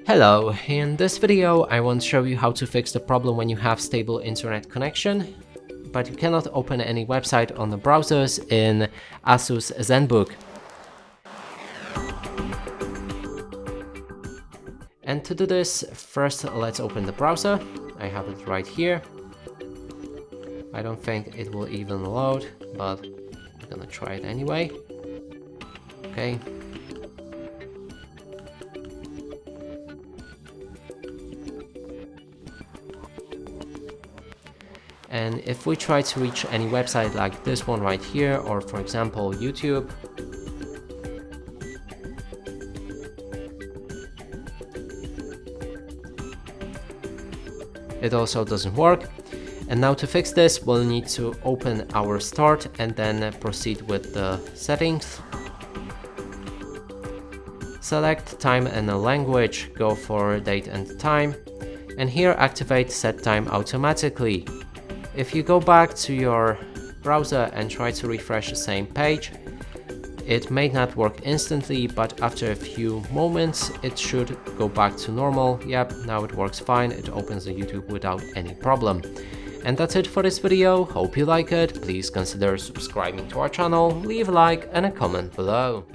Hello, in this video I want to show you how to fix the problem when you have stable internet connection, but you cannot open any website on the browsers in ASUS ZenBook. And to do this, first let's open the browser. I have it right here. I don't think it will even load, but I'm gonna try it anyway. Okay. And if we try to reach any website like this one right here, or for example YouTube, it also doesn't work. And now to fix this, we'll need to open our start and then proceed with the settings. Select time and a language, go for date and time, and here activate set time automatically. If you go back to your browser and try to refresh the same page, it may not work instantly, but after a few moments it should go back to normal. Yep, now it works fine, it opens the YouTube without any problem. And that's it for this video, hope you like it, please consider subscribing to our channel, leave a like and a comment below.